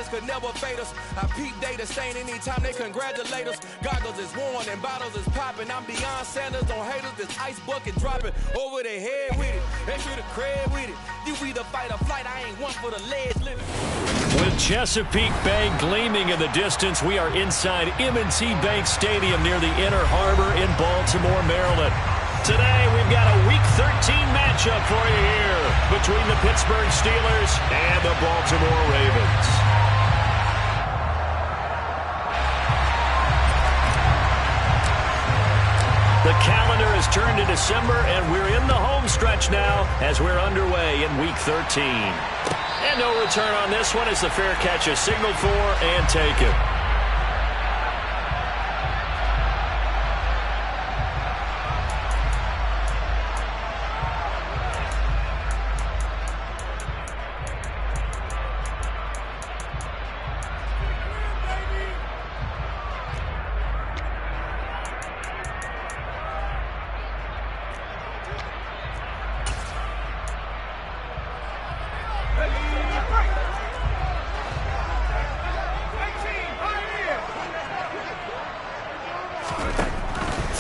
haters could never fade us. I peep data stain anytime they congratulate us. Goggles is worn and bottles is popping. I'm Deion Sanders on haters, this ice bucket dropping over their head with it. They should have cred with it. You either fight or flight, I ain't one for the lead living. With Chesapeake Bay gleaming in the distance, we are inside M&T Bank Stadium near the Inner Harbor in Baltimore, Maryland. Today, we've got a Week 13 matchup for you here between the Pittsburgh Steelers and the Baltimore Ravens. The calendar has turned to December, and we're in the home stretch now as we're underway in Week 13. And no return on this one as the fair catch is signaled for and taken.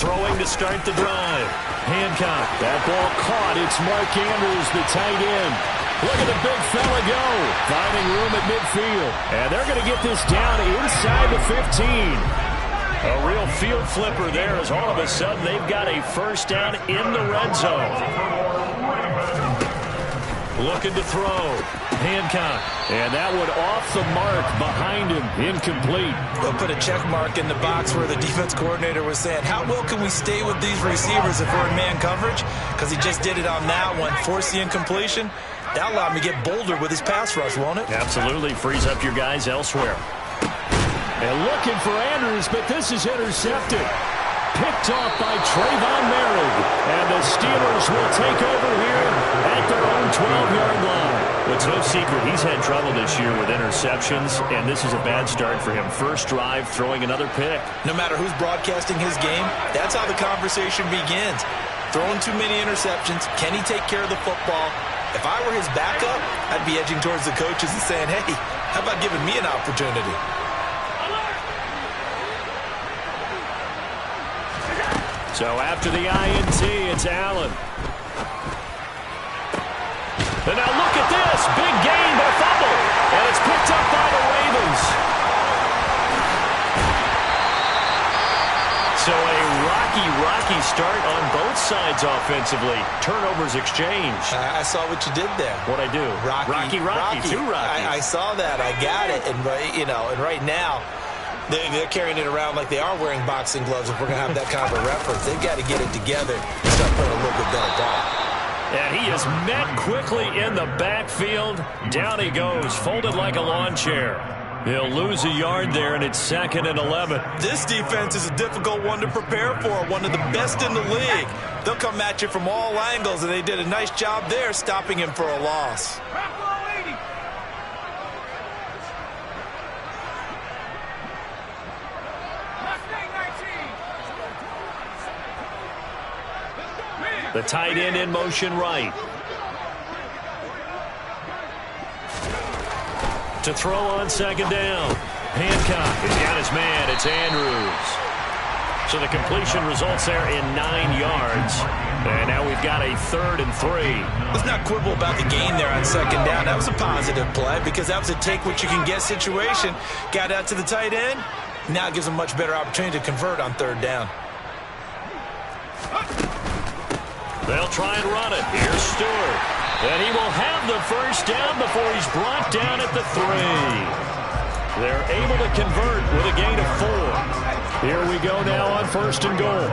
Throwing to start the drive. Hancock. That ball caught. It's Mark Andrews, the tight end. Look at the big fella go. Finding room at midfield. And they're going to get this down inside the 15. A real field flipper there as all of a sudden they've got a first down in the red zone. Looking to throw. Hancock. And that one off the mark behind him. Incomplete. They'll put a check mark in the box where the defense coordinator was saying, how well can we stay with these receivers if we're in man coverage? Because he just did it on that one. Force the incompletion. That allowed him to get bolder with his pass rush, won't it? Absolutely. Frees up your guys elsewhere. And looking for Andrews, but this is intercepted. Picked off by Trayvon Merrick. And the Steelers will take over here at their own 12-yard line. It's no secret he's had trouble this year with interceptions, and this is a bad start for him. First drive, throwing another pick. No matter who's broadcasting his game, that's how the conversation begins. Throwing too many interceptions. Can he take care of the football? If I were his backup, I'd be edging towards the coaches and saying, hey, how about giving me an opportunity? So after the INT, it's Allen. And now look at this. Big gain, but a fumble. And it's picked up by the Ravens. So a rocky start on both sides offensively. Turnovers exchanged. I saw what you did there. What'd I do? Rocky. Two Rockies. I saw that. I got it. And right now, they're carrying it around like they are wearing boxing gloves. If we're going to have that kind of a reference, they've got to get it together and start playing a little bit better ball. And he is met quickly in the backfield. Down he goes, folded like a lawn chair. He'll lose a yard there, and it's 2nd and 11. This defense is a difficult one to prepare for, one of the best in the league. They'll come at you from all angles, and they did a nice job there stopping him for a loss. The tight end in motion right. To throw on 2nd down. Hancock has got his man. It's Andrews. So the completion results there in 9 yards. And now we've got a 3rd and 3. Let's not quibble about the gain there on 2nd down. That was a positive play because that was a take-what-you-can-get situation. Got out to the tight end. Now it gives them a much better opportunity to convert on 3rd down. They'll try and run it. Here's Stewart. And he will have the first down before he's brought down at the 3. They're able to convert with a gain of 4. Here we go now on 1st and goal.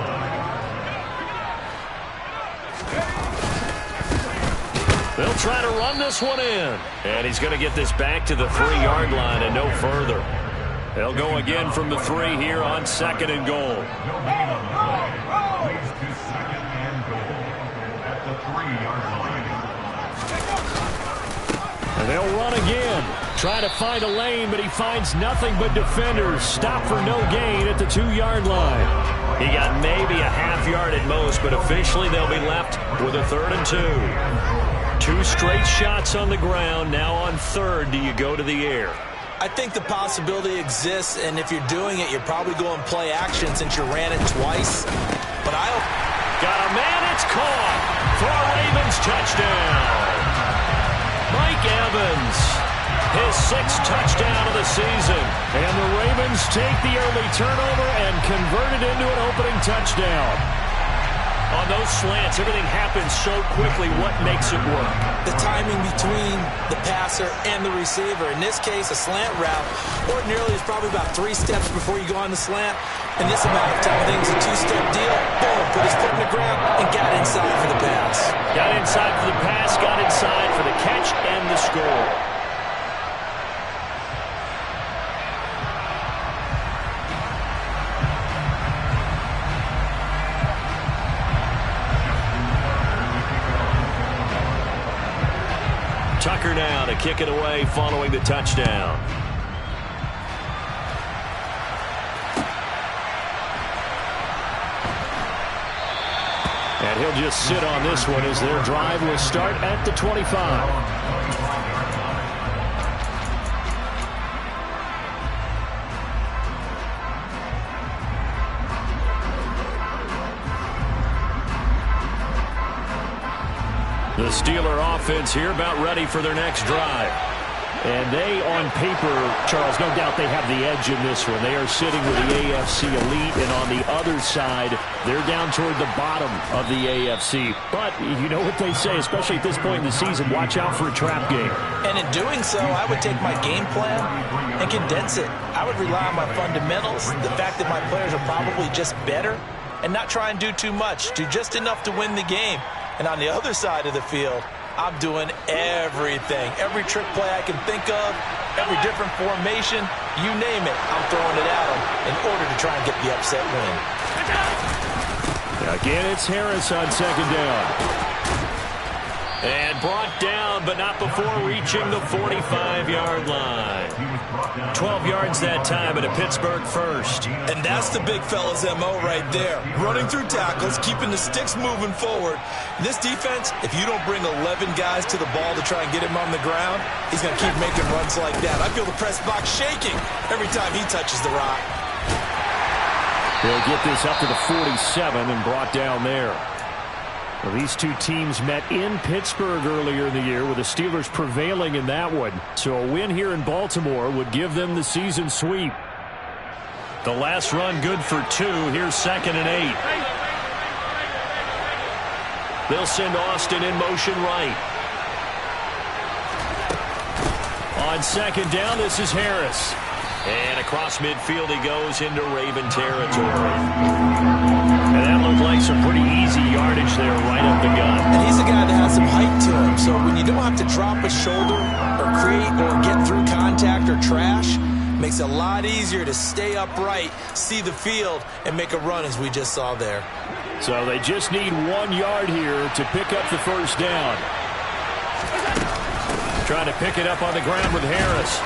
They'll try to run this one in. And he's going to get this back to the 3-yard line and no further. They'll go again from the 3 here on 2nd and goal. And they'll run again. Try to find a lane, but he finds nothing but defenders. Stop for no gain at the 2-yard line. He got maybe a half yard at most, but officially they'll be left with a 3rd and 2. 2 straight shots on the ground. Now on 3rd, do you go to the air? I think the possibility exists, and if you're doing it, you're probably going play action since you ran it twice. But got a man, it's caught for a Ravens touchdown. Mike Evans, his 6th touchdown of the season. And the Ravens take the early turnover and convert it into an opening touchdown. On those slants, everything happens so quickly. What makes it work? The timing between the passer and the receiver. In this case, a slant route ordinarily is probably about 3 steps before you go on the slant. In this amount of time, I think it's a 2-step deal. Boom, put his foot in the ground and got inside for the pass. Got inside for the pass, got inside for the catch and the score. Tucker now to kick it away following the touchdown. And he'll just sit on this one as their drive will start at the 25. The Steeler offense here about ready for their next drive. And they, on paper, Charles, no doubt they have the edge in this one. They are sitting with the AFC elite, and on the other side, they're down toward the bottom of the AFC. But you know what they say, especially at this point in the season, watch out for a trap game. And in doing so, I would take my game plan and condense it. I would rely on my fundamentals, the fact that my players are probably just better, and not try and do too much, do just enough to win the game. And on the other side of the field, I'm doing everything. Every trick play I can think of, every different formation, you name it, I'm throwing it at them in order to try and get the upset win. Again, it's Harris on 2nd down. And brought down, but not before reaching the 45-yard line. 12 yards that time, and a Pittsburgh first. And that's the big fella's MO right there. Running through tackles, keeping the sticks moving forward. This defense, if you don't bring 11 guys to the ball to try and get him on the ground, he's going to keep making runs like that. I feel the press box shaking every time he touches the rock. They'll get this up to the 47 and brought down there. Well, these two teams met in Pittsburgh earlier in the year, with the Steelers prevailing in that one. So a win here in Baltimore would give them the season sweep. The last run good for 2. Here's 2nd and 8. They'll send Austin in motion right. On 2nd down, this is Harris. And across midfield he goes into Raven territory. And that looked like some pretty easy yardage there right up the gut. And he's a guy that has some height to him, so when you don't have to drop a shoulder or create or get through contact or trash, makes it a lot easier to stay upright, see the field, and make a run as we just saw there. So they just need 1 yard here to pick up the first down. Trying to pick it up on the ground with Harris.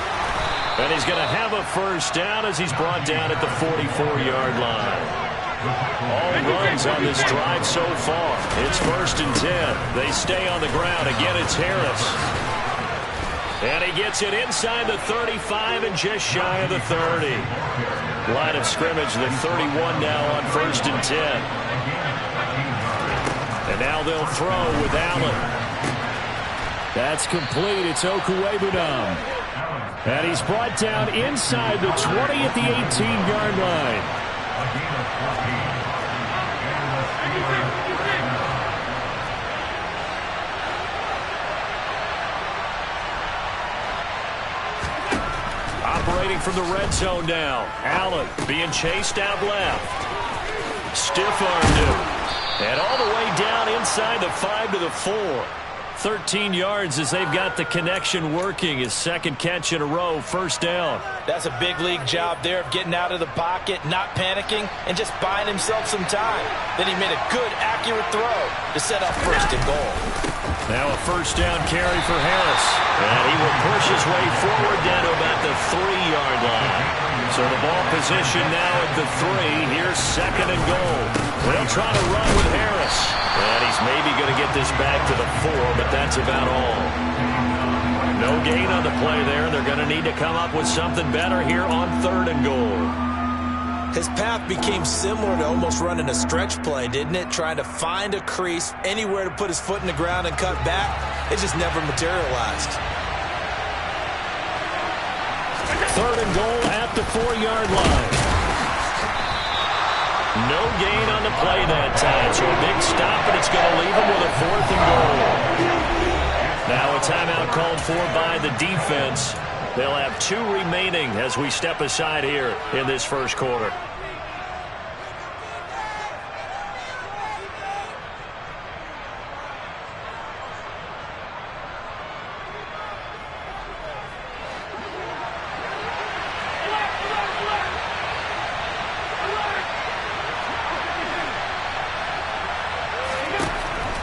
And he's going to have a first down as he's brought down at the 44-yard line. All runs on this drive so far. It's 1st and 10. They stay on the ground. Again, it's Harris. And he gets it inside the 35 and just shy of the 30. Line of scrimmage, the 31 now on 1st and 10. And now they'll throw with Allen. That's complete. It's Okuwebunam. And he's brought down inside the 20 at the 18-yard line. Operating from the red zone now. Allen being chased out left. Stiff-armed him. And all the way down inside the 5 to the 4. 13 yards as they've got the connection working. His 2nd catch in a row, 1st down. That's a big league job there of getting out of the pocket, not panicking, and just buying himself some time. Then he made a good, accurate throw to set up 1st and goal. Now a 1st down carry for Harris. And he will push his way forward down to about the 3-yard line. So the ball position now at the 3. Here's 2nd and goal. They'll try to run with Harris. And he's maybe going to get this back to the 4, but that's about all. No gain on the play there. They're going to need to come up with something better here on 3rd and goal. His path became similar to almost running a stretch play, didn't it? Trying to find a crease, anywhere to put his foot in the ground and cut back. It just never materialized. 3rd and goal at the 4-yard line. No gain on the play that time, so a big stop, and it's going to leave him with a 4th and goal. Now a timeout called for by the defense. They'll have 2 remaining as we step aside here in this first quarter.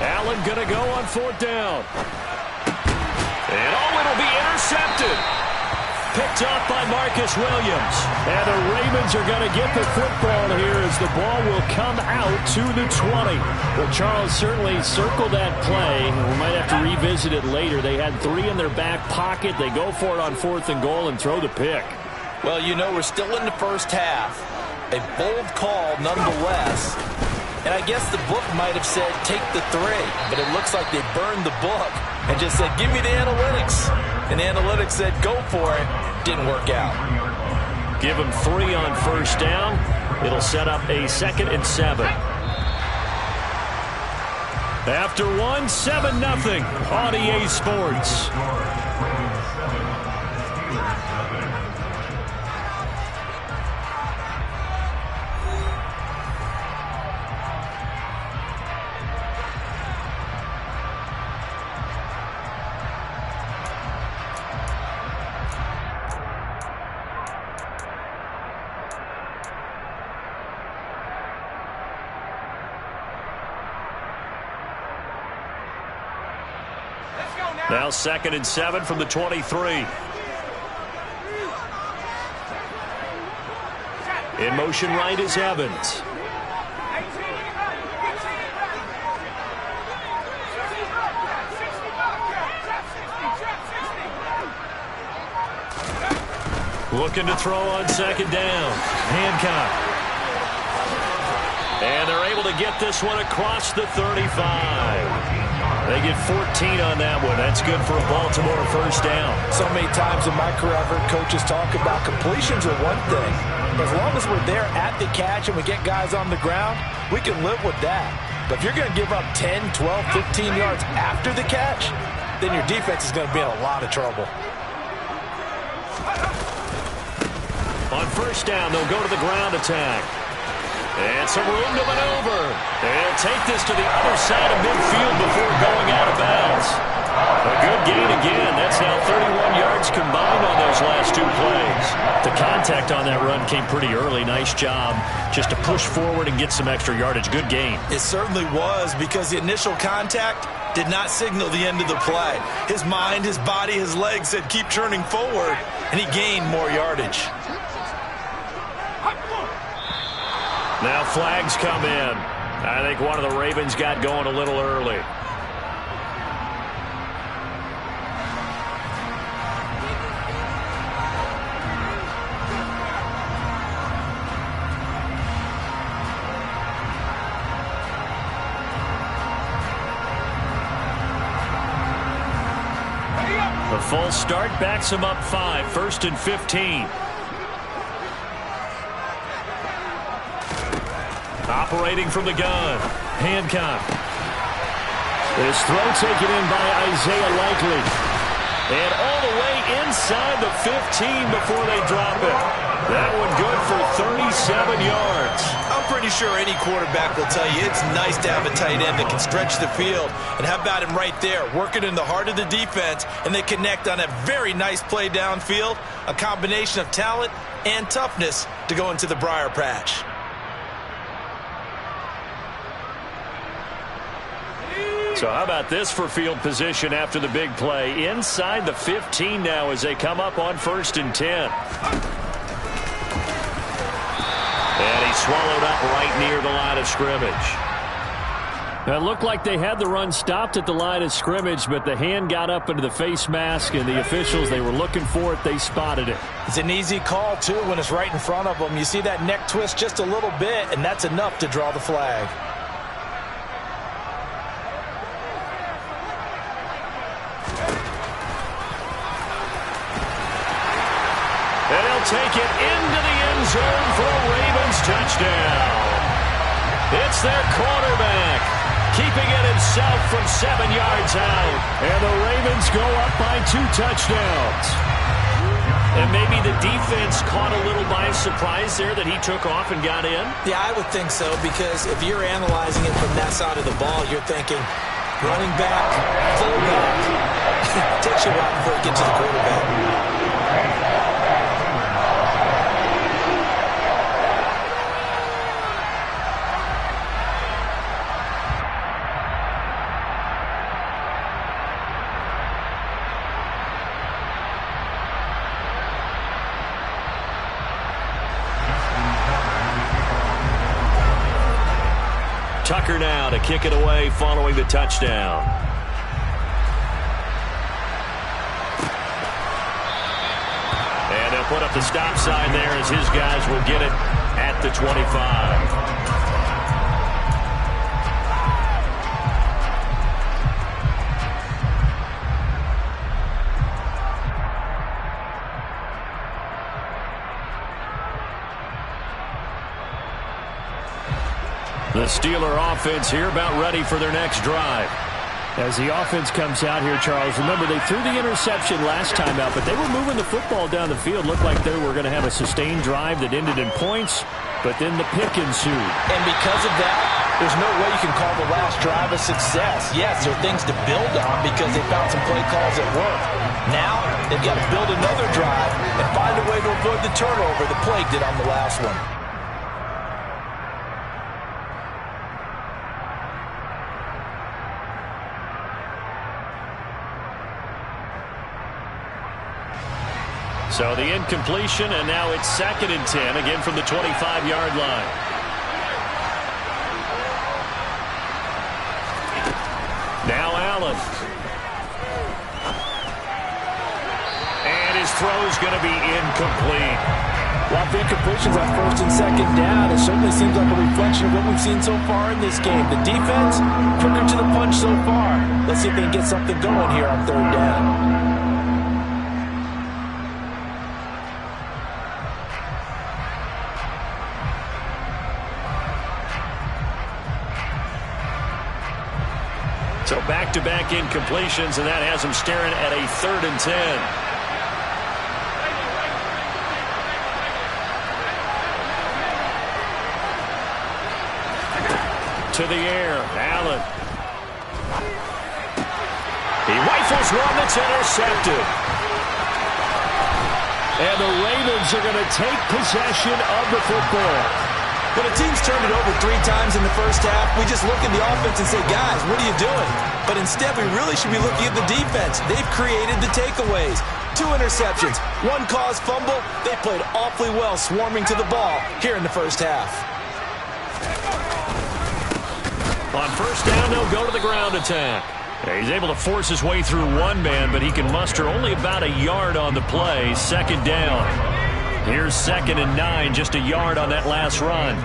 Allen going to go on 4th down. And it'll be intercepted. Picked off by Marcus Williams. And the Ravens are going to get the football here as the ball will come out to the 20. Well, Charles, certainly circle that play. We might have to revisit it later. They had 3 in their back pocket. They go for it on 4th and goal and throw the pick. Well, you know, we're still in the first half. A bold call nonetheless. And I guess the book might have said take the 3, but it looks like they burned the book and just said give me the analytics. And the analytics said go for it. Didn't work out. Give him 3 on 1st down. It'll set up a 2nd and 7. After 1, 7-0 on EA Sports. Now 2nd and 7 from the 23. In motion right is Evans. Looking to throw on 2nd down. Hancock. And they're able to get this one across the 35. They get 14 on that one. That's good for a Baltimore 1st down. So many times in my career, I've heard coaches talk about completions are one thing. As long as we're there at the catch and we get guys on the ground, we can live with that. But if you're going to give up 10, 12, 15 yards after the catch, then your defense is going to be in a lot of trouble. On 1st down, they'll go to the ground attack. And some room to maneuver. They'll take this to the other side of midfield before going out of bounds. A good gain again. That's now 31 yards combined on those last 2 plays. The contact on that run came pretty early. Nice job just to push forward and get some extra yardage. Good gain. It certainly was, because the initial contact did not signal the end of the play. His mind, his body, his legs said keep churning forward, and he gained more yardage. Now flags come in. I think one of the Ravens got going a little early. The full start backs him up 5, 1st and 15. Operating from the gun, Hancock. This throw taken in by Isaiah Likely. And all the way inside the 15 before they drop it. That one good for 37 yards. I'm pretty sure any quarterback will tell you it's nice to have a tight end that can stretch the field. And how about him right there, working in the heart of the defense, and they connect on a very nice play downfield. A combination of talent and toughness to go into the briar patch. So how about this for field position after the big play? Inside the 15 now as they come up on 1st and 10. And he swallowed up right near the line of scrimmage. It looked like they had the run stopped at the line of scrimmage, but the hand got up into the face mask, and the officials, they were looking for it. They spotted it. It's an easy call, too, when it's right in front of them. You see that neck twist just a little bit, and that's enough to draw the flag. And he'll take it into the end zone for a Ravens touchdown. It's their quarterback, keeping it himself from 7 yards out. And the Ravens go up by 2 touchdowns. And maybe the defense caught a little by surprise there that he took off and got in? Yeah, I would think so, because if you're analyzing it from that side of the ball, you're thinking running back, fullback. It takes you a while before you get to the quarterback. Tucker now to kick it away following the touchdown. And they'll put up the stop sign there as his guys will get it at the 25. The Steeler offense here about ready for their next drive. As the offense comes out here, Charles, remember they threw the interception last time out, but they were moving the football down the field. Looked like they were going to have a sustained drive that ended in points, but then the pick ensued. And because of that, there's no way you can call the last drive a success. Yes, there are things to build on because they found some play calls that work. Now, they've got to build another drive and find a way to avoid the turnover that plagued it on the last one. So the incompletion, and now it's 2nd and 10, again from the 25-yard line. Now Allen. And his throw's going to be incomplete. Well, if incompletions on 1st and 2nd down, it certainly seems like a reflection of what we've seen so far in this game. The defense, quicker to the punch so far. Let's see if they can get something going here on 3rd down. So back-to-back incompletions, and that has them staring at a 3rd and 10. To the air, Allen. He rifles one that's intercepted. And the Ravens are going to take possession of the football. When a team's turned it over 3 times in the first half, we just look at the offense and say, guys, what are you doing? But instead, we really should be looking at the defense. They've created the takeaways. 2 interceptions, 1 caused fumble. They played awfully well swarming to the ball here in the first half. On 1st down, they'll go to the ground attack. He's able to force his way through 1 man, but he can muster only about a yard on the play. 2nd down. Here's 2nd and 9, just a yard on that last run.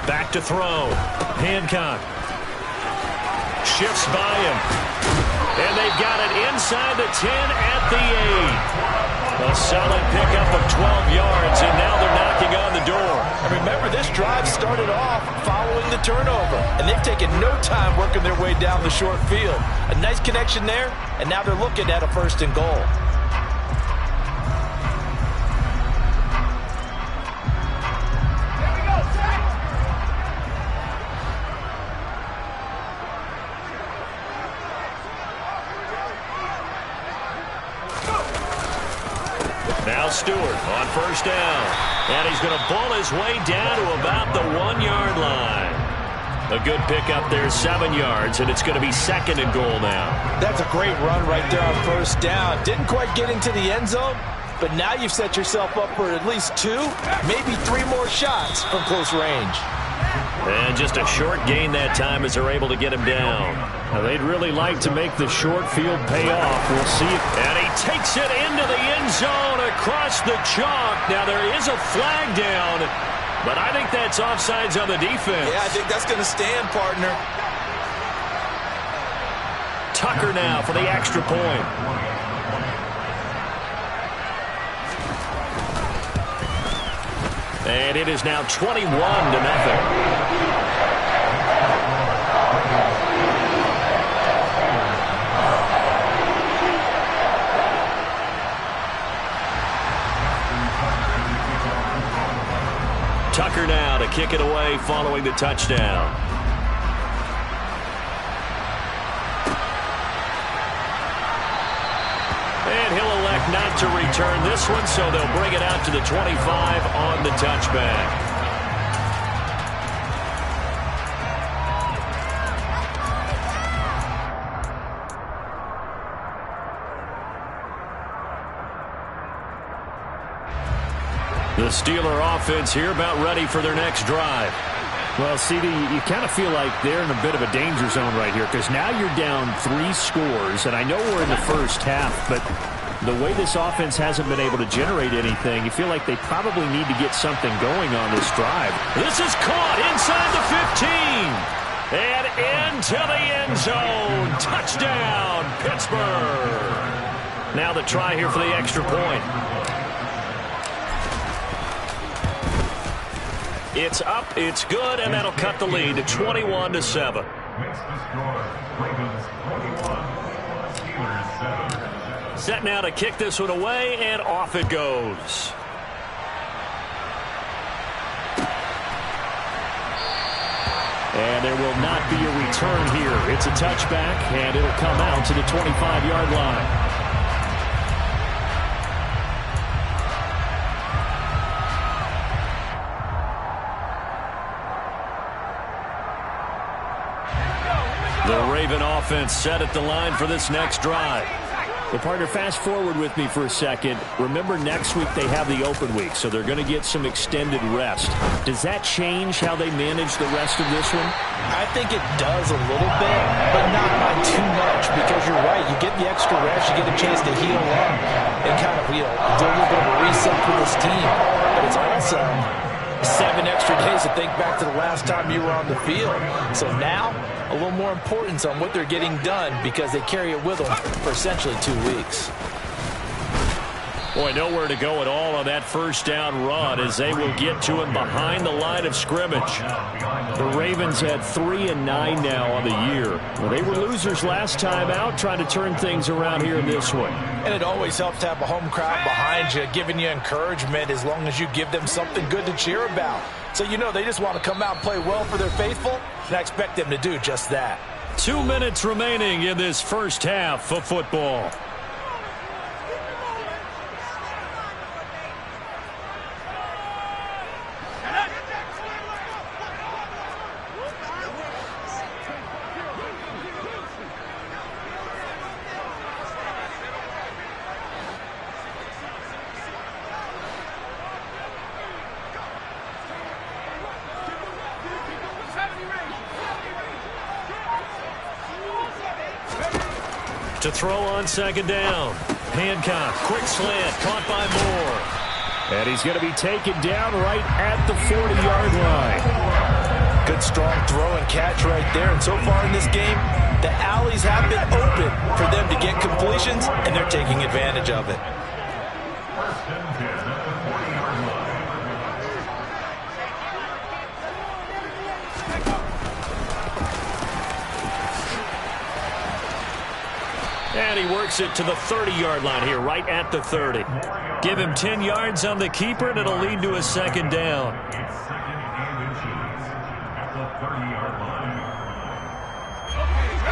Back to throw. Hancock. Shifts by him. And they've got it inside the 10 at the 8. A solid pickup of 12 yards, and now they're knocking on the door. And remember, this drive started off following the turnover, and they've taken no time working their way down the short field. A nice connection there, and now they're looking at a 1st and goal. Now Stewart on 1st down. And he's going to ball his way down to about the 1-yard line. A good pickup there, 7 yards, and it's going to be 2nd and goal now. That's a great run right there on 1st down. Didn't quite get into the end zone, but now you've set yourself up for at least 2, maybe 3 more shots from close range. And just a short gain that time as they're able to get him down. Now, they'd really like to make the short field pay off. We'll see. And he takes it into the end zone across the chalk. Now, there is a flag down, but I think that's offsides on the defense. Yeah, I think that's going to stand, partner. Tucker now for the extra point. And it is now 21-0. Tucker now to kick it away following the touchdown. And he'll elect not to return this one, so they'll bring it out to the 25 on the touchback. The Steeler offense here about ready for their next drive. Well, CD, you kind of feel like they're in a bit of a danger zone right here because now you're down 3 scores, and I know we're in the first half, but the way this offense hasn't been able to generate anything, you feel like they probably need to get something going on this drive. This is caught inside the 15 and into the end zone. Touchdown, Pittsburgh. Now the try here for the extra point. It's up, it's good, and that'll cut the lead to 21-7. Set now to kick this one away, and off it goes. And there will not be a return here. It's a touchback, and it'll come out to the 25-yard line. The Raven offense set at the line for this next drive. Well, partner, fast forward with me for a second. Remember, next week they have the open week, so they're going to get some extended rest. Does that change how they manage the rest of this one? I think it does a little bit, but not by too much, because you're right. You get the extra rest, you get a chance to heal up and kind of, do a little bit of a reset for this team. But it's also 7 extra days to think back to the last time you were on the field. So now, a little more importance on what they're getting done because they carry it with them for essentially 2 weeks. Boy, nowhere to go at all on that first down run as they will get to him behind the line of scrimmage. The Ravens had 3-9 now on the year. Well, they were losers last time out, trying to turn things around here in this one. And it always helps to have a home crowd behind you, giving you encouragement as long as you give them something good to cheer about. So they just want to come out and play well for their faithful, and I expect them to do just that. 2 minutes remaining in this first half of football. To throw on second down. Hancock, quick slant, caught by Moore. And he's going to be taken down right at the 40-yard line. Good strong throw and catch right there. And so far in this game, the alleys have been open for them to get completions, and they're taking advantage of it. And he works it to the 30-yard line here, right at the 30. Give him 10 yards on the keeper, and it'll lead to a second down.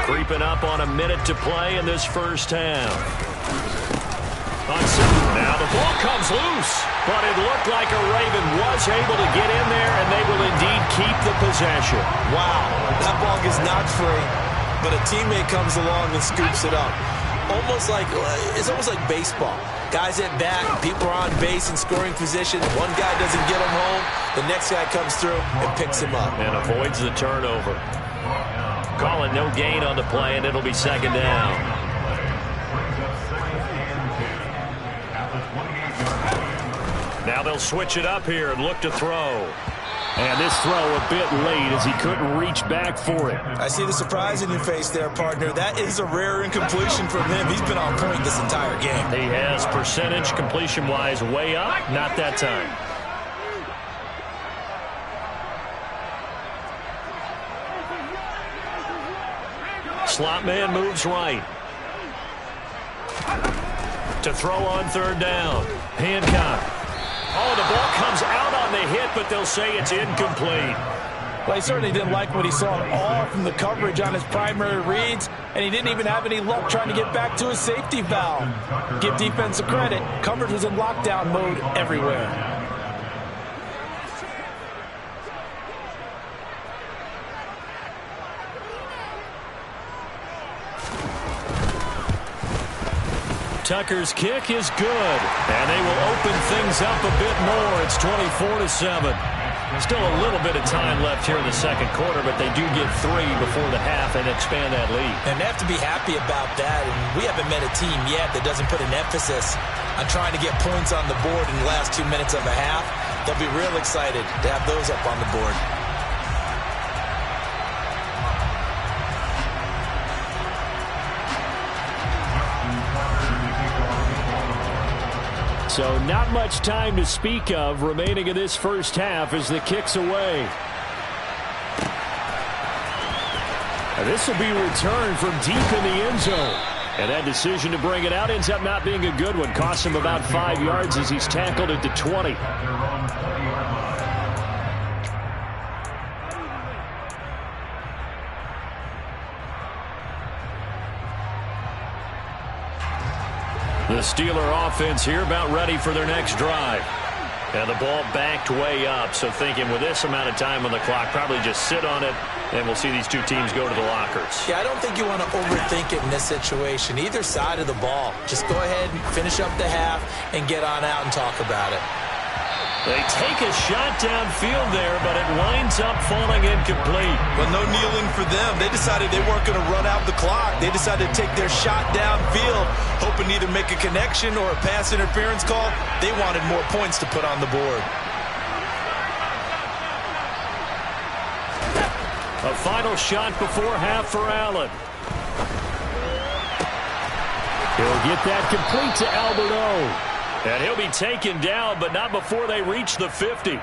Creeping up on a minute to play in this first half. Now the ball comes loose, but it looked like a Raven was able to get in there, and they will indeed keep the possession. Wow, that ball gets knocked free, but a teammate comes along and scoops it up. It's almost like baseball. Guys at bat, people are on base in scoring position. One guy doesn't get him home, the next guy comes through and picks him up. And avoids the turnover. Calling no gain on the play, and it'll be second down. Now they'll switch it up here and look to throw. And this throw a bit late as he couldn't reach back for it. I see the surprise in your face there, partner. That is a rare incompletion from him. He's been on point this entire game. He has percentage completion-wise way up. Not that time. Slot man moves right. To throw on third down. Hancock. Oh, the ball comes out on the hit, but they'll say it's incomplete. Well, he certainly didn't like what he saw at all from the coverage on his primary reads, and he didn't even have any luck trying to get back to his safety valve. Give defense a credit. Coverage was in lockdown mode everywhere. Tucker's kick is good, and they will open things up a bit more. It's 24-7. Still a little bit of time left here in the second quarter, but they do get 3 before the half and expand that lead. And they have to be happy about that, and we haven't met a team yet that doesn't put an emphasis on trying to get points on the board in the last 2 minutes of a half. They'll be real excited to have those up on the board. So not much time to speak of remaining in this first half as the kick's away. And this will be returned from deep in the end zone. And that decision to bring it out ends up not being a good one. Costs him about 5 yards as he's tackled at the 20. The Steeler offense here about ready for their next drive. And the ball backed way up, so thinking with this amount of time on the clock, probably just sit on it, and we'll see these two teams go to the lockers. Yeah, I don't think you want to overthink it in this situation. Either side of the ball. Just go ahead and finish up the half and get on out and talk about it. They take a shot downfield there, but it winds up falling incomplete. Well, no kneeling for them. They decided they weren't going to run out the clock. They decided to take their shot downfield, hoping to either make a connection or a pass interference call. They wanted more points to put on the board. A final shot before half for Allen. He'll get that complete to Albert O. And he'll be taken down, but not before they reach the 50.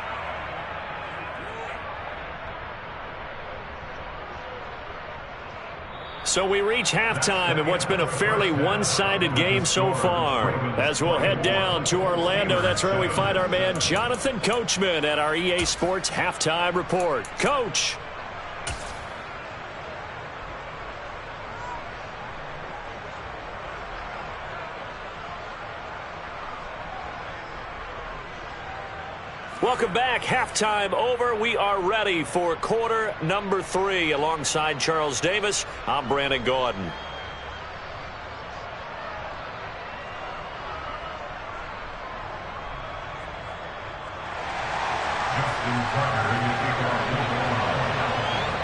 So we reach halftime in what's been a fairly one-sided game so far. As we'll head down to Orlando, that's where we find our man Jonathan Coachman at our EA Sports Halftime Report. Coach. Welcome back. Halftime over. We are ready for quarter number 3. Alongside Charles Davis, I'm Brandon Gordon.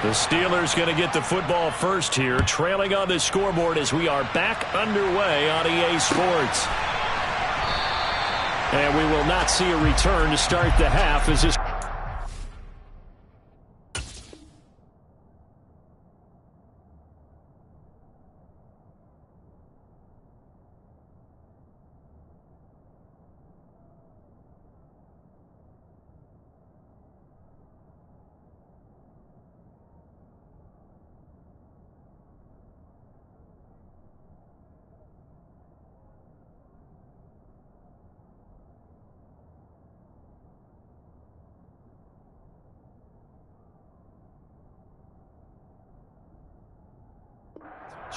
The Steelers going to get the football first here, trailing on the scoreboard as we are back underway on EA Sports. And we will not see a return to start the half as this...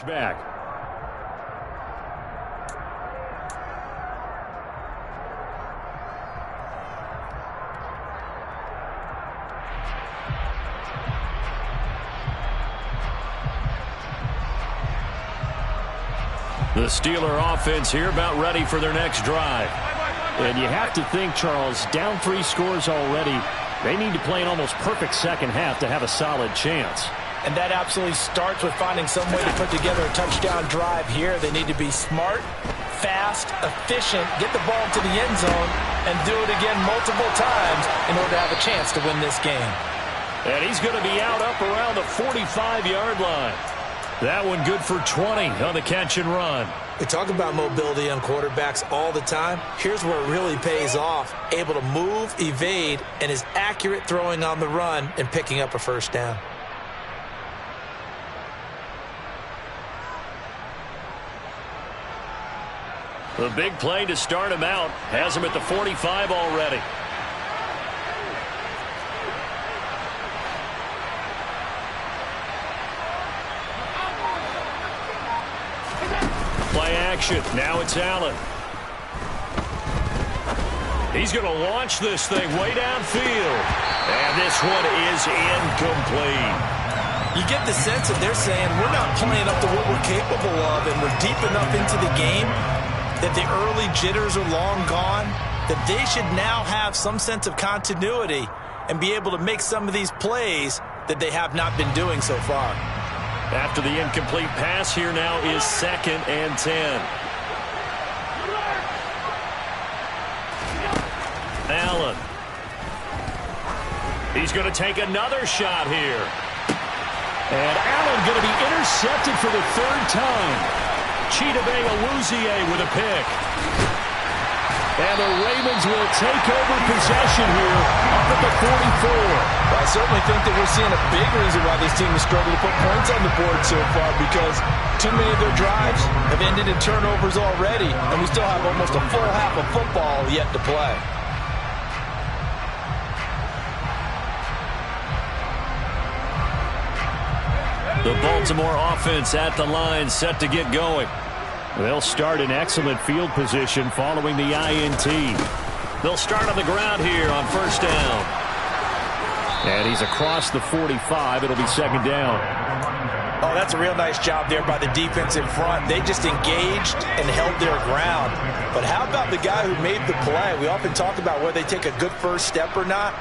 back. The Steeler offense here about ready for their next drive. And you have to think, Charles, down 3 scores already. They need to play an almost perfect second half to have a solid chance. And that absolutely starts with finding some way to put together a touchdown drive here. They need to be smart, fast, efficient, get the ball to the end zone, and do it again multiple times in order to have a chance to win this game. And he's going to be out up around the 45-yard line. That one good for 20 on the catch and run. We talk about mobility on quarterbacks all the time. Here's where it really pays off. Able to move, evade, and is accurate throwing on the run and picking up a first down. The big play to start him out has him at the 45 already. Play action. Now it's Allen. He's going to launch this thing way downfield. And this one is incomplete. You get the sense that they're saying we're not playing up to what we're capable of, and we're deep enough into the game that the early jitters are long gone, that they should now have some sense of continuity and be able to make some of these plays that they have not been doing so far. After the incomplete pass, here now is 2nd and 10. Allen. He's going to take another shot here. And Allen going to be intercepted for the 3rd time. Chidobe Awuzie with a pick. And the Ravens will take over possession here up at the 44. Well, I certainly think that we're seeing a big reason why this team has struggled to put points on the board so far, because too many of their drives have ended in turnovers already, and we still have almost a full half of football yet to play. The Baltimore offense at the line, set to get going. They'll start in excellent field position following the INT. They'll start on the ground here on 1st down. And he's across the 45. It'll be 2nd down. Oh, that's a real nice job there by the defense in front. They just engaged and held their ground. But how about the guy who made the play? We often talk about whether they take a good first step or not.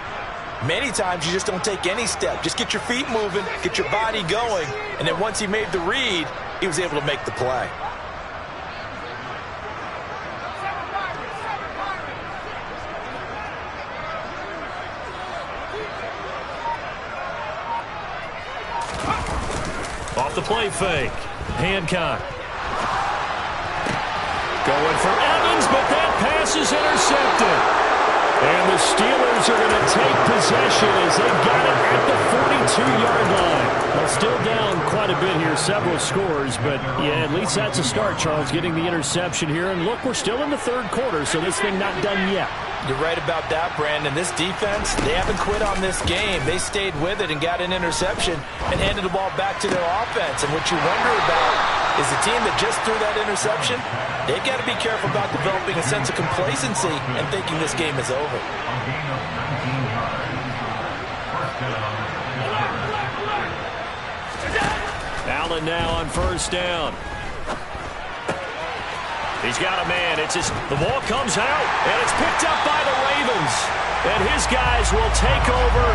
Many times you just don't take any step. Just get your feet moving, get your body going, and then once he made the read, he was able to make the play. Off the play fake. Hancock. Going for Evans, but that pass is intercepted. And the Steelers are going to take possession as they got it at the 42-yard line. Well, still down quite a bit here, several scores, but yeah, at least that's a start, Charles, getting the interception here. And look, we're still in the 3rd quarter, so this thing not done yet. You're right about that, Brandon. This defense, they haven't quit on this game. They stayed with it and got an interception and handed the ball back to their offense. And what you wonder about is the team that just threw that interception, they've got to be careful about developing a sense of complacency and thinking this game is over. Allen now on 1st down. He's got a man. It's just the ball comes out, and it's picked up by the Ravens. And his guys will take over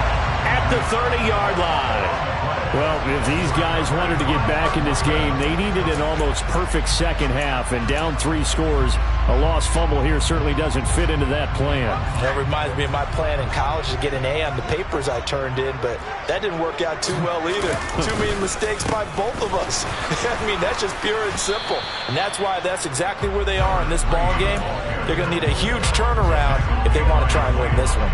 at the 30-yard line. Well, if these guys wanted to get back in this game, they needed an almost perfect second half, and down 3 scores. A lost fumble here certainly doesn't fit into that plan. That reminds me of my plan in college to get an A on the papers I turned in, but that didn't work out too well either. Too many mistakes by both of us. I mean, that's just pure and simple. And that's why that's exactly where they are in this ball game. They're going to need a huge turnaround if they want to try and win this one.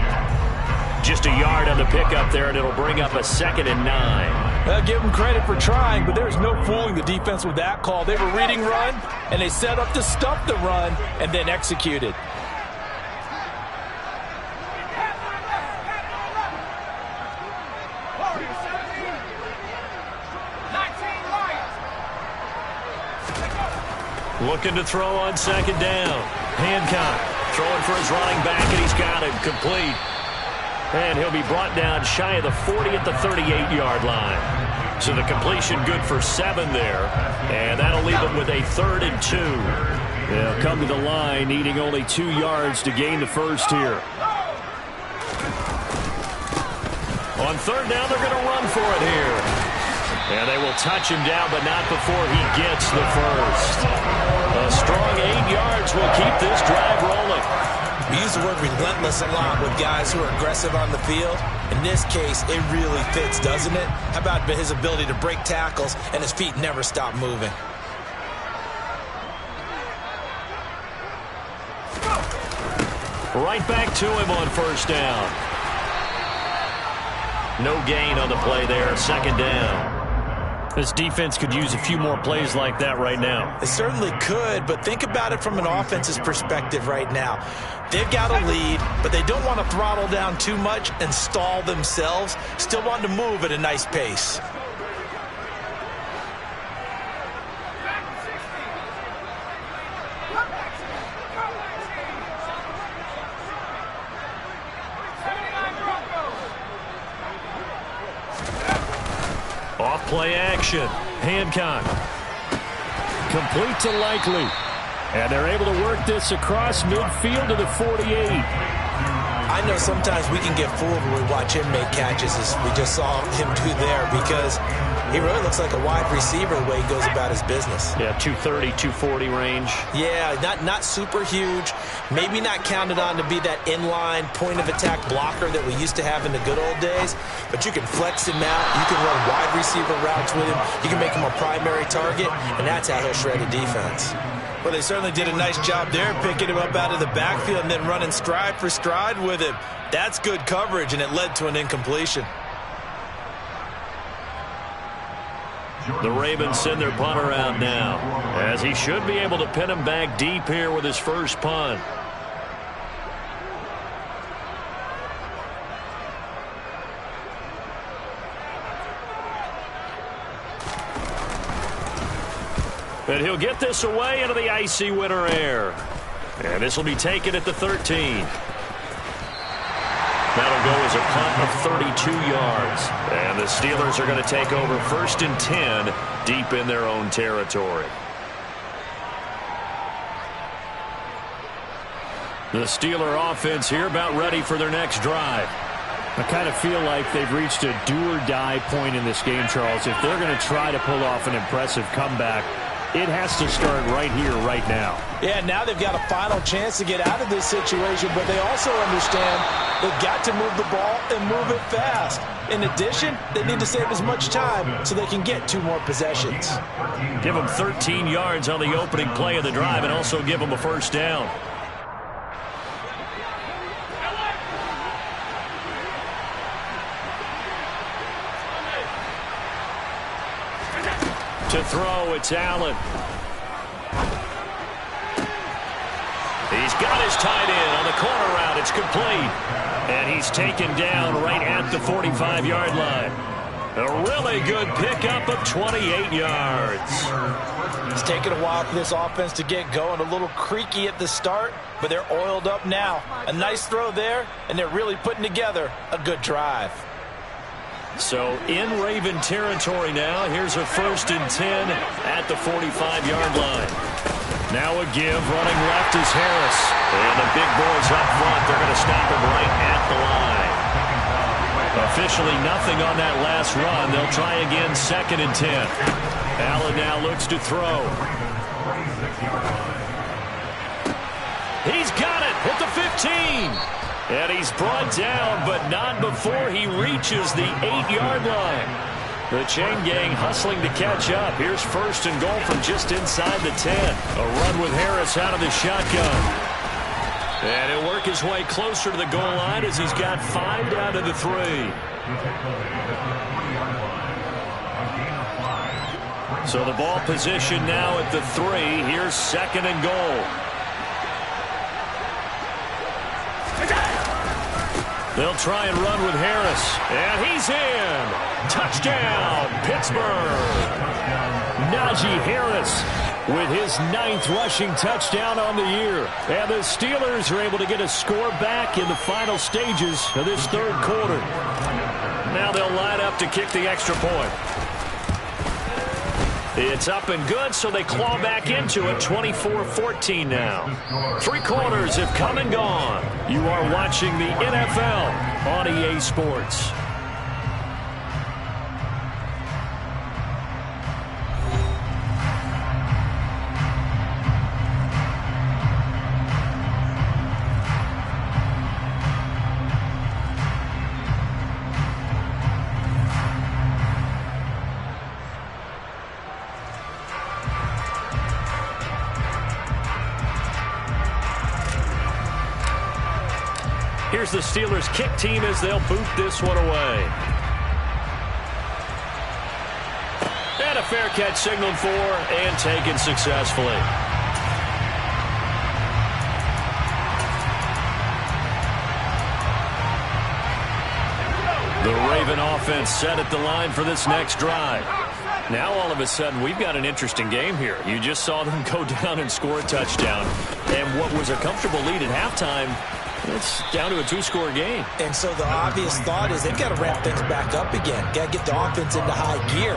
Just a yard on the pickup there, and it'll bring up a 2nd and 9. Well, give them credit for trying, but there's no fooling the defense with that call. They were reading run, and they set up to stuff the run and then executed. Looking to throw on 2nd down. Hancock throwing for his running back, and he's got him complete. And he'll be brought down shy of the 40 at the 38-yard line. So the completion good for 7 there. And that'll leave them with a 3rd and 2. They'll come to the line needing only 2 yards to gain the first here. On 3rd down, they're going to run for it here. And they will touch him down, but not before he gets the first. A strong 8 yards will keep this drive rolling. We use the word relentless a lot with guys who are aggressive on the field. In this case, it really fits, doesn't it? How about his ability to break tackles and his feet never stop moving? Right back to him on 1st down. No gain on the play there, 2nd down. This defense could use a few more plays like that right now. They certainly could, but think about it from an offense's perspective right now. They've got a lead, but they don't want to throttle down too much and stall themselves. Still want to move at a nice pace. Play action. Hancock. Complete to Likely. And they're able to work this across midfield to the 48. I know sometimes we can get fooled when we watch him make catches, as we just saw him do there, because he really looks like a wide receiver the way he goes about his business. Yeah, 230, 240 range. Yeah, not super huge. Maybe not counted on to be that inline point-of-attack blocker that we used to have in the good old days, but you can flex him out. You can run wide receiver routes with him. You can make him a primary target, and that's how he'll shred a defense. Well, they certainly did a nice job there, picking him up out of the backfield and then running stride for stride with him. That's good coverage, and it led to an incompletion. The Ravens send their punter out now, as he should be able to pin him back deep here with his first punt. And he'll get this away into the icy winter air. And this will be taken at the 13. That'll go as a punt of 32 yards. And the Steelers are going to take over 1st and 10 deep in their own territory. The Steeler offense here about ready for their next drive. I kind of feel like they've reached a do-or-die point in this game, Charles. If they're going to try to pull off an impressive comeback, it has to start right here, right now. Yeah, now they've got a final chance to get out of this situation, but they also understand they've got to move the ball and move it fast. In addition, they need to save as much time so they can get 2 more possessions. Give them 13 yards on the opening play of the drive and also give them a 1st down. To throw, it's Allen. He's got his tight end on the corner route. It's complete. And he's taken down right at the 45-yard line. A really good pickup of 28 yards. It's taken a while for this offense to get going. A little creaky at the start, but they're oiled up now. A nice throw there, and they're really putting together a good drive. So in Raven territory now. Here's a 1st and 10 at the 45-yard line. Now a give. Running left is Harris. And the big boys up front. They're going to stop him right at the line. Officially nothing on that last run. They'll try again 2nd and 10. Allen now looks to throw. He's got it at the 15. And he's brought down, but not before he reaches the 8-yard line. The chain gang hustling to catch up. Here's 1st and goal from just inside the 10. A run with Harris out of the shotgun. And he'll work his way closer to the goal line as he's got 5 down to the 3. So the ball position now at the 3. Here's 2nd and goal. They'll try and run with Harris. And he's in. Touchdown, Pittsburgh. Najee Harris with his 9th rushing touchdown on the year. And the Steelers are able to get a score back in the final stages of this 3rd quarter. Now they'll line up to kick the extra point. It's up and good, so they claw back into it, 24-14 now. 3 quarters have come and gone. You are watching the NFL on EA Sports. Here's the Steelers kick team as they'll boot this one away. And a fair catch signaled for and taken successfully. The Raven offense set at the line for this next drive. Now all of a sudden we've got an interesting game here. You just saw them go down and score a touchdown. And what was a comfortable lead at halftime, it's down to a 2-score game. And so the obvious thought is they've got to ramp things back up again. Got to get the offense into high gear.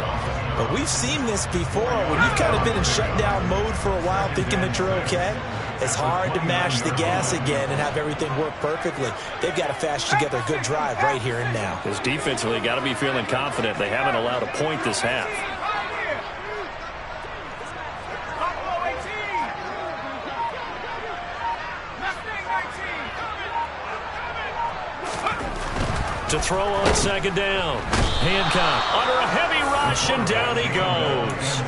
But we've seen this before. When you've kind of been in shutdown mode for a while thinking that you're okay, it's hard to mash the gas again and have everything work perfectly. They've got to fashion together a good drive right here and now. Because defensively, got to be feeling confident. They haven't allowed a point this half. To throw on second down. Hancock under a heavy rush, and down he goes.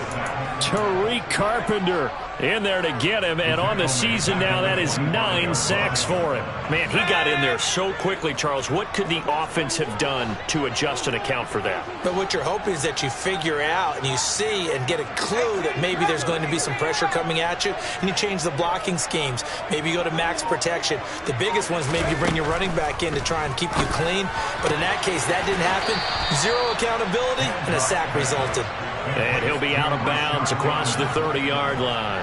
Tariq Carpenter in there to get him, and on the season now, that is 9 sacks for him. Man, he got in there so quickly, Charles. What could the offense have done to adjust and account for that? But what you're hoping is that you figure out and you see and get a clue that maybe there's going to be some pressure coming at you, and you change the blocking schemes. Maybe you go to max protection. The biggest ones, maybe you bring your running back in to try and keep you clean. But in that case, that didn't happen. 0 accountability, and a sack resulted. And he'll be out of bounds across the 30-yard line.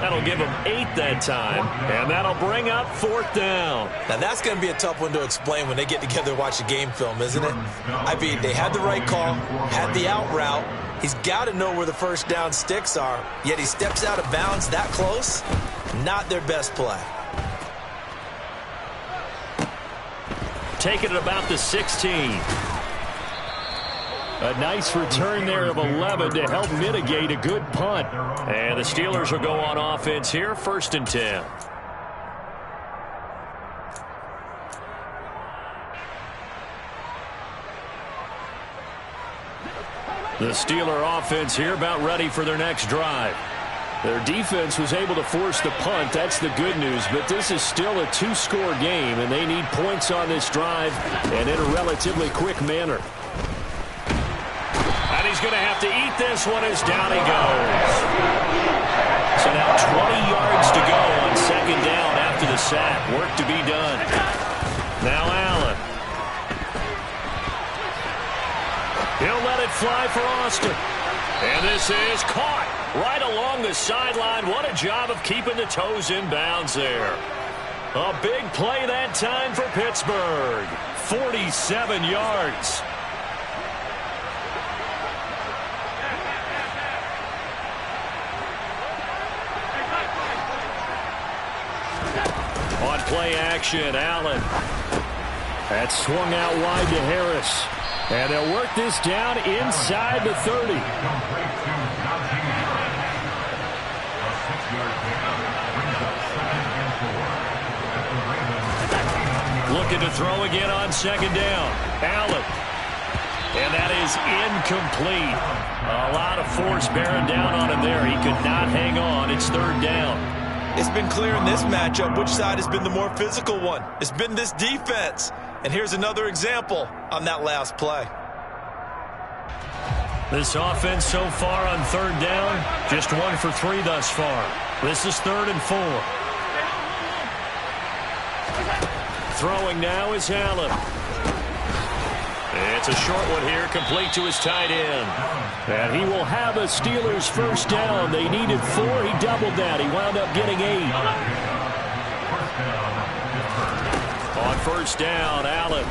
That'll give him 8 that time, and that'll bring up 4th down. Now, that's going to be a tough one to explain when they get together to watch a game film, isn't it? I mean, they had the right call, had the out route. He's got to know where the first down sticks are, yet he steps out of bounds that close. Not their best play. Taking it about the 16. A nice return there of 11 to help mitigate a good punt. And the Steelers will go on offense here, 1st and 10. The Steeler offense here about ready for their next drive. Their defense was able to force the punt. That's the good news. But this is still a 2-score game, and they need points on this drive and in a relatively quick manner. And he's going to have to eat this one as down he goes. So now 20 yards to go on second down after the sack. Work to be done. Now Allen. He'll let it fly for Austin. And this is caught right along the sideline. What a job of keeping the toes in bounds there. A big play that time for Pittsburgh. 47 yards. On play action, Allen. That swung out wide to Harris. And they'll work this down inside the 30. Looking to throw again on second down. Allen. And that is incomplete. A lot of force bearing down on him there. He could not hang on. It's 3rd down. It's been clear in this matchup which side has been the more physical one. It's been this defense. And here's another example on that last play. This offense so far on 3rd down, just 1 for 3 thus far. This is 3rd and 4. Throwing now is Allen. It's a short one here, complete to his tight end. And he will have a Steelers 1st down. They needed 4. He doubled that. He wound up getting 8. On 1st down, Allen.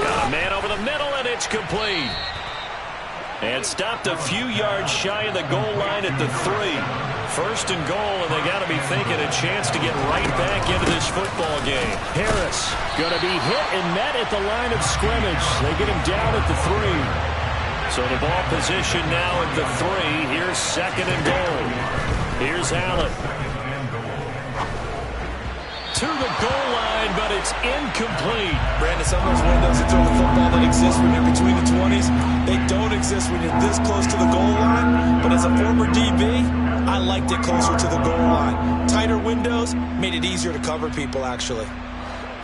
Got a man over the middle, and it's complete. And stopped a few yards shy of the goal line at the 3. First and goal, and they got to be thinking a chance to get right back into this football game. Harris going to be hit and met at the line of scrimmage. They get him down at the 3. So the ball position now at the 3. Here's second and goal. Here's Allen. To the goal line, but it's incomplete. Brandon, some of those windows to throw the football that exist when you're between the 20s, they don't exist when you're this close to the goal line. But as a former DB, I liked it closer to the goal line. Tighter windows made it easier to cover people, actually.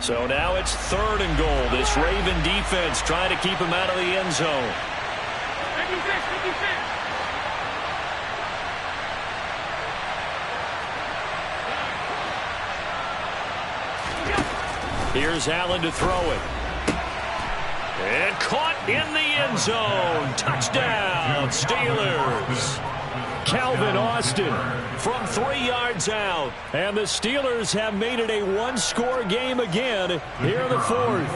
So now it's third and goal. This Raven defense trying to keep him out of the end zone. Here's Allen to throw it. And caught in the end zone. Touchdown, Steelers. Calvin Austin From 3 yards out. And the Steelers have made it a one-score game again here in the 4th.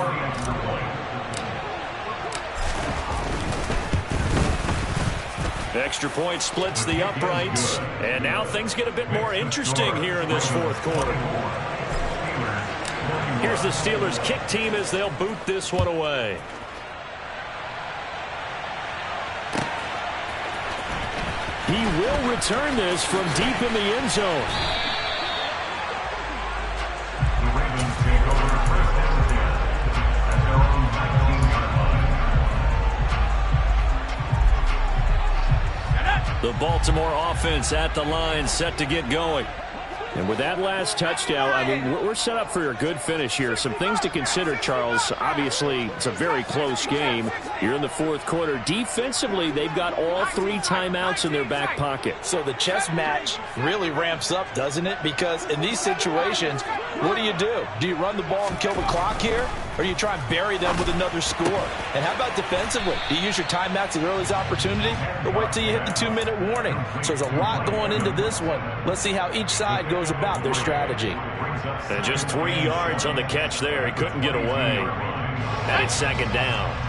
Extra point splits the uprights. And now things get a bit more interesting here in this 4th quarter. Here's the Steelers kick team as they'll boot this one away. He will return this from deep in the end zone. The Baltimore offense at the line, set to get going. And with that last touchdown, I mean, we're set up for a good finish here. Some things to consider, Charles. Obviously, it's a very close game. You're in the 4th quarter. Defensively, they've got all 3 timeouts in their back pocket. So the chess match really ramps up, doesn't it? Because in these situations, what do? Do you run the ball and kill the clock here? Or do you try and bury them with another score? And how about defensively? Do you use your timeouts at earliest opportunity? Or wait till you hit the 2-minute warning? So there's a lot going into this one. Let's see how each side goes about their strategy. And just 3 yards on the catch there. He couldn't get away. And it's second down.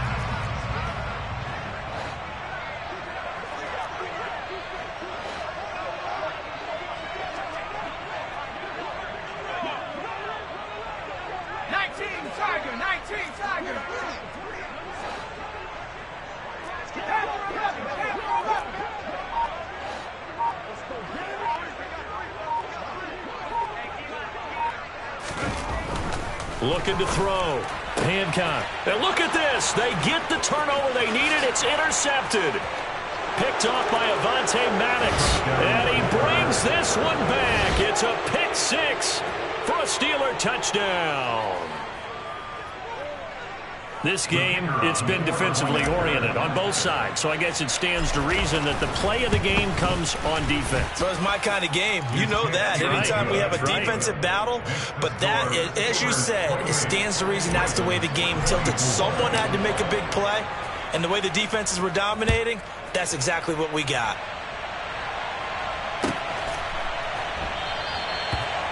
Looking to throw. Hancock. And look at this. They get the turnover they needed. It's intercepted. Picked off by Avonte Maddox. And he brings this one back. It's a pick 6 for a Steeler touchdown. This game, it's been defensively oriented on both sides. So I guess it stands to reason that the play of the game comes on defense. So it's my kind of game. You know that. That's Anytime right. we have a That's right. defensive battle, but that, as you said, it stands to reason that's the way the game tilted. Someone had to make a big play, and the way the defenses were dominating, that's exactly what we got.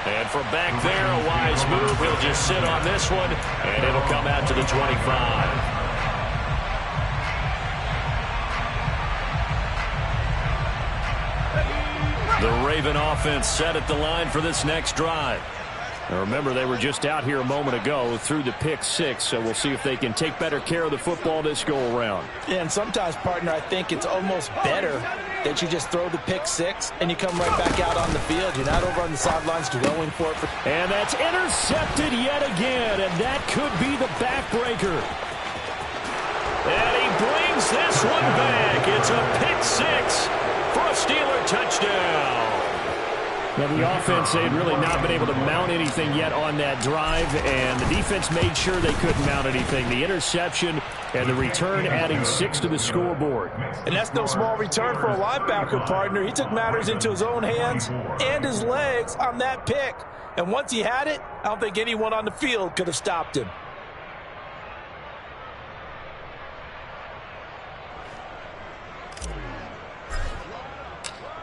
And from back there, a wise move. He'll just sit on this one, and it'll come out to the 25. The Raven offense set at the line for this next drive. Now remember, they were just out here a moment ago through the pick 6, so we'll see if they can take better care of the football this go-around. Yeah, and sometimes, partner, I think it's almost better that you just throw the pick 6 and you come right back out on the field. You're not over on the sidelines going for it. And that's intercepted yet again, and that could be the backbreaker. And he brings this one back. It's a pick 6 for a Steeler touchdown. Now, the offense, they had really not been able to mount anything yet on that drive, and the defense made sure they couldn't mount anything. The interception and the return adding 6 to the scoreboard. And that's no small return for a linebacker, partner. He took matters into his own hands and his legs on that pick. And once he had it, I don't think anyone on the field could have stopped him.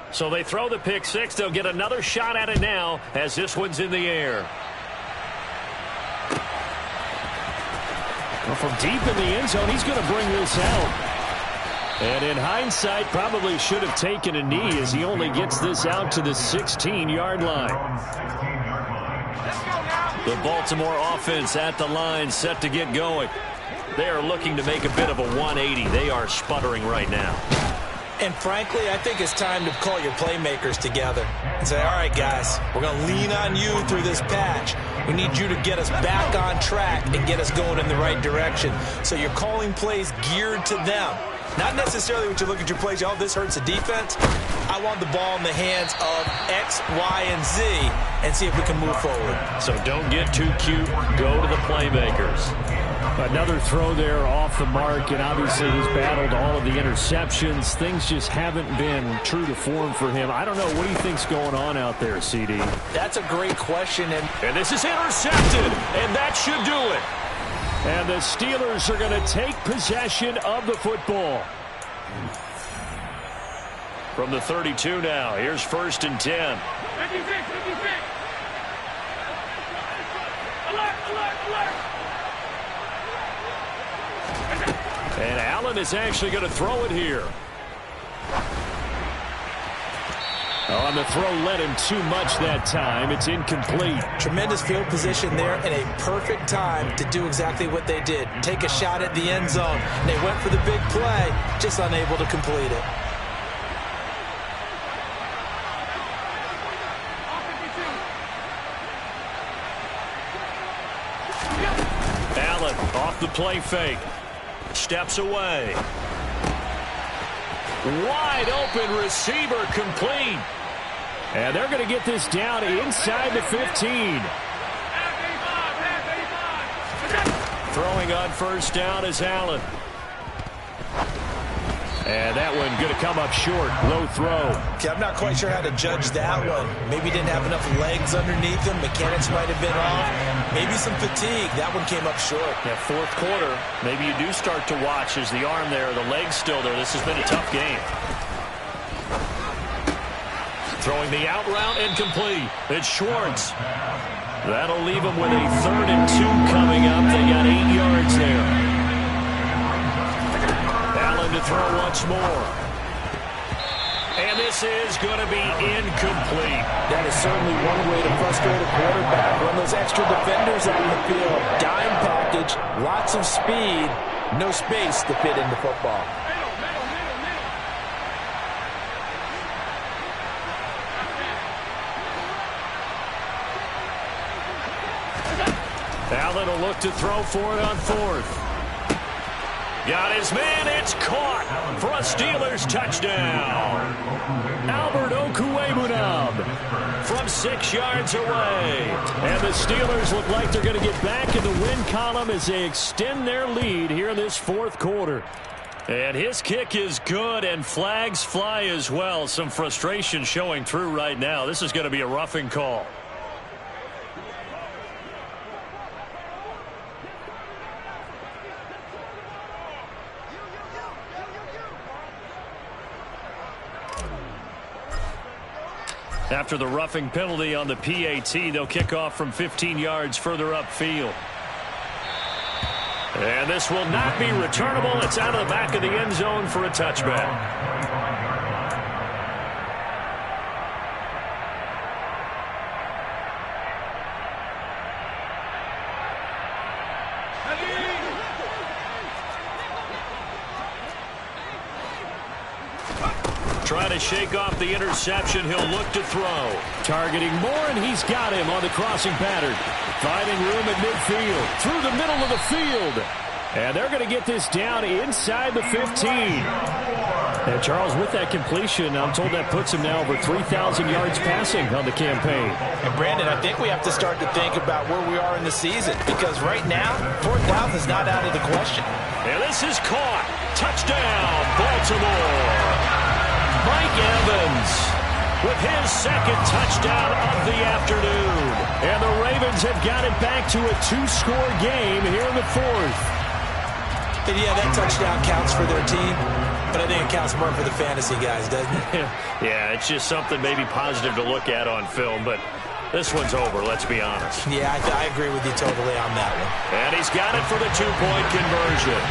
So they throw the pick 6. They'll get another shot at it now as this one's in the air. Well, from deep in the end zone, he's going to bring this out. And in hindsight, probably should have taken a knee as he only gets this out to the 16-yard line. The Baltimore offense at the line, set to get going. They are looking to make a bit of a 180. They are sputtering right now. And frankly, I think it's time to call your playmakers together and say, all right, guys, we're going to lean on you through this patch. We need you to get us back on track and get us going in the right direction. So you're calling plays geared to them. Not necessarily when you look at your plays, oh, this hurts the defense. I want the ball in the hands of X, Y, and Z and see if we can move forward. So don't get too cute. Go to the playmakers. Another throw there off the mark, and obviously he's battled all of the interceptions. Things just haven't been true to form for him. I don't know. What do you think's going on out there, CD? That's a great question. And this is intercepted, and that should do it. And the Steelers are going to take possession of the football. From the 32 now, here's 1st and 10. And Allen is actually going to throw it here. On the throw, led him too much that time. It's incomplete. Tremendous field position there and a perfect time to do exactly what they did. Take a shot at the end zone. And they went for the big play, just unable to complete it. Allen off the play fake. Steps away. Wide open receiver, complete. And they're going to get this down inside the 15. Throwing on 1st down is Allen. And that one going to come up short. Low throw. Okay, I'm not quite sure how to judge that one. Maybe didn't have enough legs underneath him. Mechanics might have been off. Maybe some fatigue. That one came up short. Yeah, 4th quarter. Maybe you do start to watch as the arm there, the leg's still there. This has been a tough game. Throwing the out route and complete. It's Schwartz. That'll leave him with a 3rd and 2 coming up. They got 8 yards there. Allen to throw once more. And this is going to be incomplete. That is certainly one way to frustrate a quarterback. Run those extra defenders out in the field. Dime package, lots of speed, no space to fit into football. Allen will look to throw for it on 4th. Got his man. It's caught for a Steelers touchdown. Albert Okwuegbunam from 6 yards away. And the Steelers look like they're going to get back in the win column as they extend their lead here in this 4th quarter. And his kick is good, and flags fly as well. Some frustration showing through right now. This is going to be a roughing call. After the roughing penalty on the PAT, they'll kick off from 15 yards further upfield. And this will not be returnable. It's out of the back of the end zone for a touchback. Trying to shake off the interception. He'll look to throw. Targeting Moore, and he's got him on the crossing pattern. Finding room at midfield. Through the middle of the field. And they're going to get this down inside the 15. And Charles, with that completion, I'm told that puts him now over 3,000 yards passing on the campaign. And Brandon, I think we have to start to think about where we are in the season. Because right now, 4,000 is not out of the question. And this is caught. Touchdown, Baltimore. Mike Evans with his 2nd touchdown of the afternoon. And the Ravens have got it back to a 2-score game here in the 4th. And yeah, that touchdown counts for their team, but I think it counts more for the fantasy guys, doesn't it? Yeah, it's just something maybe positive to look at on film, but This one's over, let's be honest. Yeah, I agree with you totally on that one. And he's got it for the two-point conversion.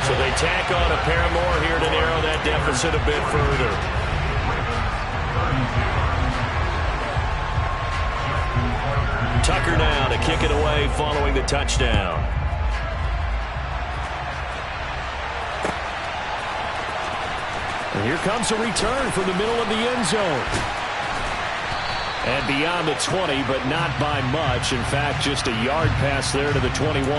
So they tack on a pair more here to narrow that deficit a bit further. Tucker now to kick it away following the touchdown. And here comes a return from the middle of the end zone. And beyond the 20, but not by much. In fact, just a yard pass there to the 21.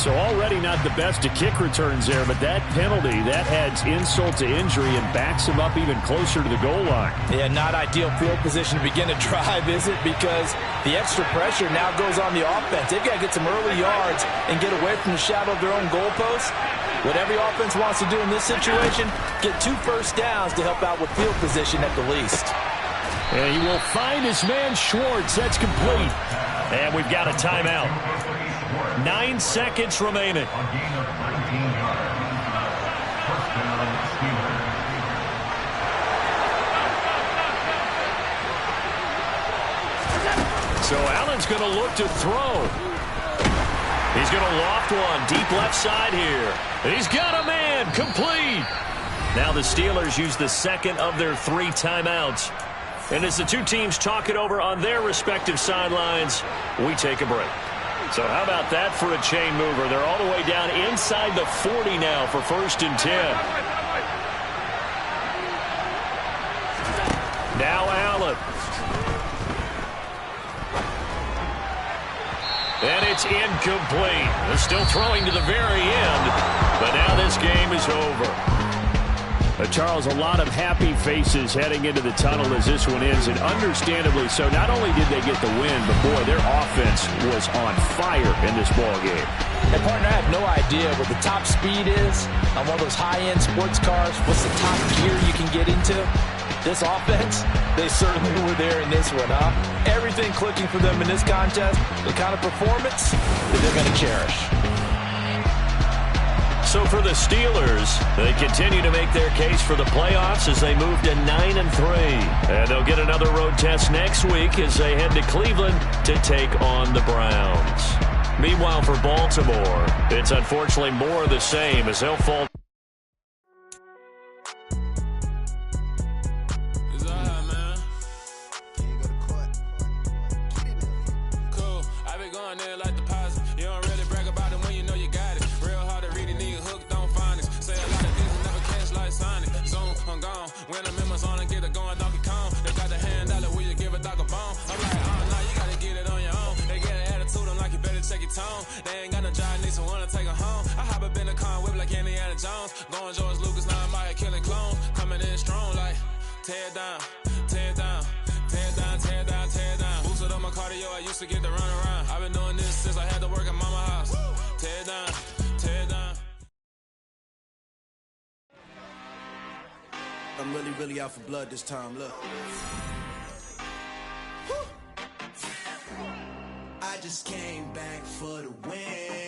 So already not the best of kick returns there, but that penalty, that adds insult to injury and backs him up even closer to the goal line. Yeah, not ideal field position to begin a drive, is it? Because the extra pressure now goes on the offense. They've got to get some early yards and get away from the shadow of their own goalpost. What every offense wants to do in this situation, get 2 first downs to help out with field position at the least. And he will find his man Schwartz. That's complete. And we've got a timeout. 9 seconds remaining. So Allen's going to look to throw. He's going to loft one deep left side here. He's got a man. Complete. Now the Steelers use the second of their 3 timeouts. And as the two teams talk it over on their respective sidelines, we take a break. So how about that for a chain mover? They're all the way down inside the 40 now for 1st and 10. Now Allen. And it's incomplete. They're still throwing to the very end, but now this game is over. Charles, a lot of happy faces heading into the tunnel as this one ends, and understandably so. Not only did they get the win, but, boy, their offense was on fire in this ballgame. Hey, partner, I have no idea what the top speed is on one of those high-end sports cars. What's the top gear you can get into? This offense, they certainly were there in this one, huh? Everything clicking for them in this contest, the kind of performance that they're going to cherish. So for the Steelers, they continue to make their case for the playoffs as they move to 9-3. And they'll get another road test next week as they head to Cleveland to take on the Browns. Meanwhile, for Baltimore, it's unfortunately more of the same as they'll fall. When the members on and get it going, Donkey Kong. They got the hand out, will you give a dog a bone? I'm like, oh, no, you gotta get it on your own. They get an attitude, I'm like, you better check your tone. They ain't got no job, need someone to take her home. I hop up in the car, whip like Indiana Jones. Going George Lucas, now I'm out here killing clones. Coming in strong like, tear down, tear down, tear down, tear down, tear down. Boosted up my cardio, I used to get to run around. I've been doing this since I had to work at mama house. Tear down, tear down. I'm really out for blood this time, look. I just came back for the win.